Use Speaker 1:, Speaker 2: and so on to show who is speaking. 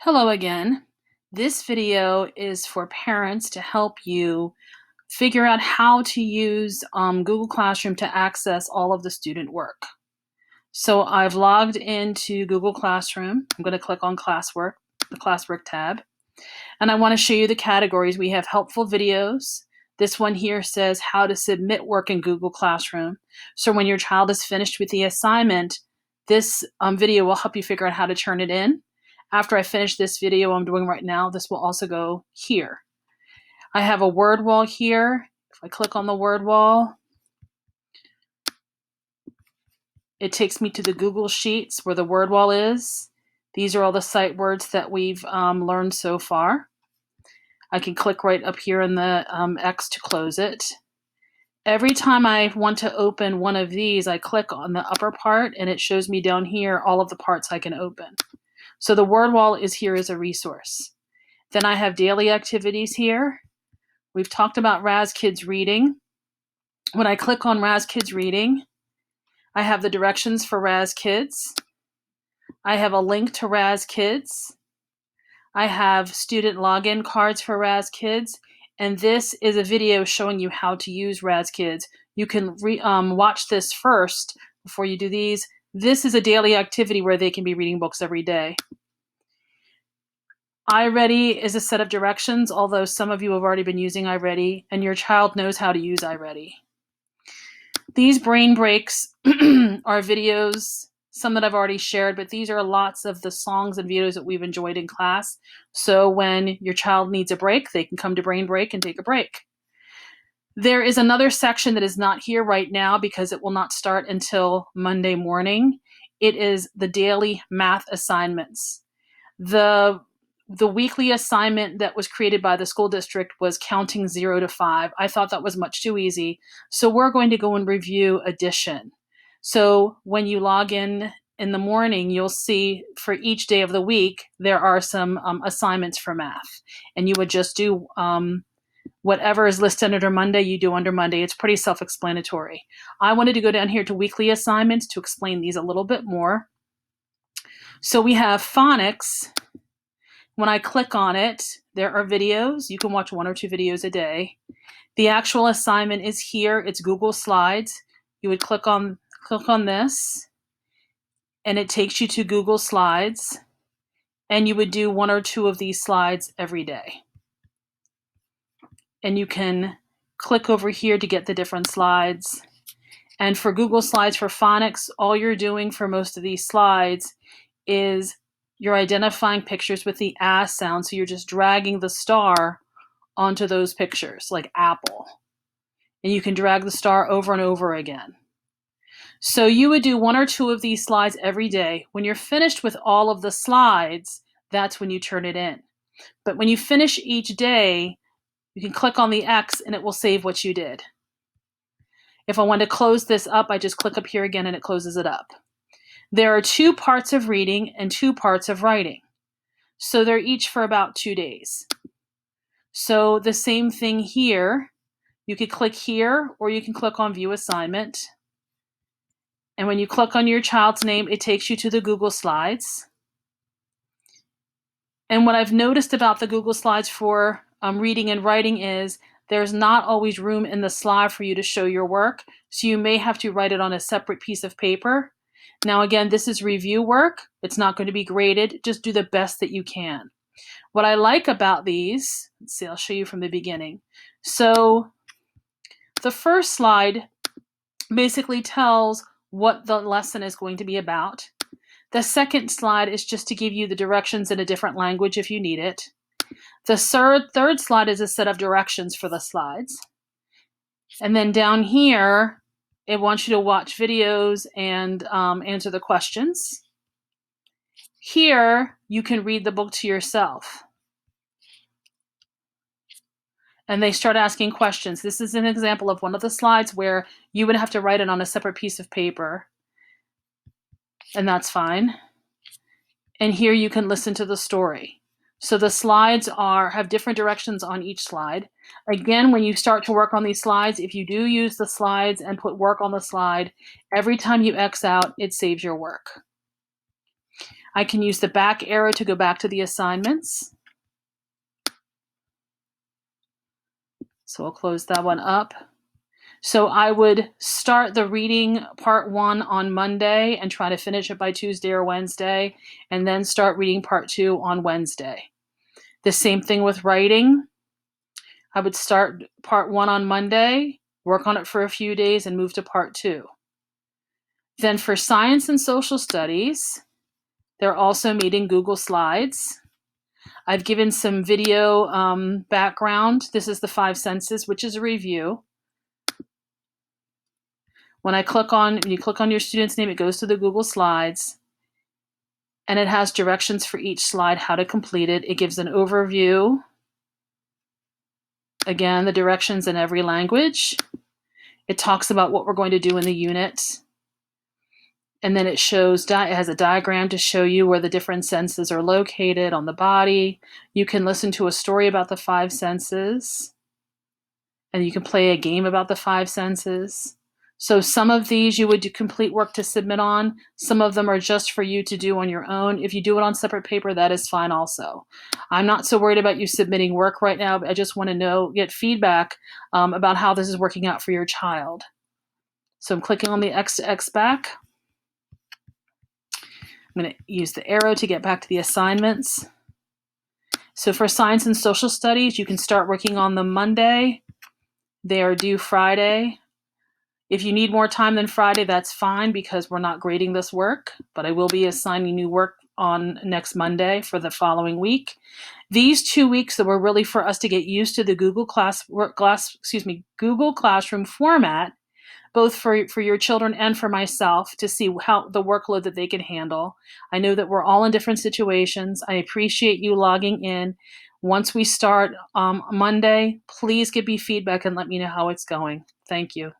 Speaker 1: Hello again. This video is for parents to help you figure out how to use Google Classroom to access all of the student work. So I've logged into Google Classroom. I'm going to click on Classwork, the Classwork tab, and I want to show you the categories. We have helpful videos. This one here says how to submit work in Google Classroom. So when your child is finished with the assignment, this video will help you figure out how to turn it in. After I finish this video I'm doing right now, this will also go here. I have a word wall here. If I click on the word wall, it takes me to the Google Sheets where the word wall is. These are all the sight words that we've learned so far. I can click right up here in the X to close it. Every time I want to open one of these, I click on the upper part and it shows me down here all of the parts I can open. So the word wall is here as a resource. Then I have daily activities here. We've talked about Raz Kids Reading. When I click on Raz Kids Reading, I have the directions for Raz Kids. I have a link to Raz Kids. I have student login cards for Raz Kids. And this is a video showing you how to use Raz Kids. You can watch this first before you do these. This is a daily activity where they can be reading books every day. iReady is a set of directions, although some of you have already been using iReady, and your child knows how to use iReady. These brain breaks are videos, some that I've already shared, but these are lots of the songs and videos that we've enjoyed in class. So when your child needs a break, they can come to Brain Break and take a break. There is another section that is not here right now because it will not start until Monday morning. It is the daily math assignments. The weekly assignment that was created by the school district was counting 0 to 5. I thought that was much too easy. So we're going to go and review addition. So when you log in the morning, you'll see for each day of the week, there are some assignments for math. And you would just do whatever is listed under Monday, you do under Monday. It's pretty self-explanatory. I wanted to go down here to weekly assignments to explain these a little bit more. So we have phonics. When I click on it, there are videos. You can watch 1 or 2 videos a day. The actual assignment is here. It's Google Slides. You would click on this, and it takes you to Google Slides, and you would do 1 or 2 of these slides every day. And you can click over here to get the different slides. And for Google Slides for phonics, all you're doing for most of these slides is you're identifying pictures with the sound. So you're just dragging the star onto those pictures, like apple. And you can drag the star over and over again. So you would do 1 or 2 of these slides every day. When you're finished with all of the slides, that's when you turn it in. But when you finish each day, you can click on the X and it will save what you did. If I want to close this up, I just click up here again and it closes it up. There are 2 parts of reading and 2 parts of writing. So they're each for about 2 days. So the same thing here. You could click here or you can click on View Assignment. And when you click on your child's name, it takes you to the Google Slides. And what I've noticed about the Google Slides for reading and writing is there's not always room in the slide for you to show your work. So you may have to write it on a separate piece of paper. Now, again, this is review work. It's not going to be graded. Just do the best that you can. What I like about these, let's see, I'll show you from the beginning. So the first slide basically tells what the lesson is going to be about. The second slide is just to give you the directions in a different language if you need it. The third slide is a set of directions for the slides. And then down here, it wants you to watch videos and answer the questions. Here, you can read the book to yourself. And they start asking questions. This is an example of one of the slides where you would have to write it on a separate piece of paper. And that's fine. And here you can listen to the story. So the slides have different directions on each slide. Again, when you start to work on these slides, if you do use the slides and put work on the slide, every time you X out, it saves your work. I can use the back arrow to go back to the assignments. So I'll close that one up. So I would start the reading part 1 on Monday and try to finish it by Tuesday or Wednesday, and then start reading part 2 on Wednesday. The same thing with writing. I would start part 1 on Monday, work on it for a few days, and move to part 2. Then for science and social studies, they're also meeting Google Slides. I've given some video background. This is the 5 senses, which is a review. When you click on your student's name, it goes to the Google Slides, and it has directions for each slide, how to complete it. It gives an overview. Again, the directions in every language. It talks about what we're going to do in the unit. And then it has a diagram to show you where the different senses are located on the body. You can listen to a story about the 5 senses, and you can play a game about the 5 senses. So some of these you would do complete work to submit on. Some of them are just for you to do on your own. If you do it on separate paper, that is fine also. I'm not so worried about you submitting work right now, but I just want to get feedback about how this is working out for your child. So I'm clicking on the X to X back. I'm going to use the arrow to get back to the assignments. So for science and social studies, you can start working on them Monday. They are due Friday. If you need more time than Friday, that's fine, because we're not grading this work, but I will be assigning new work on next Monday for the following week. These 2 weeks that were really for us to get used to the Google Classroom format, both for your children and for myself, to see how the workload that they can handle. I know that we're all in different situations. I appreciate you logging in. Once we start Monday, please give me feedback and let me know how it's going. Thank you.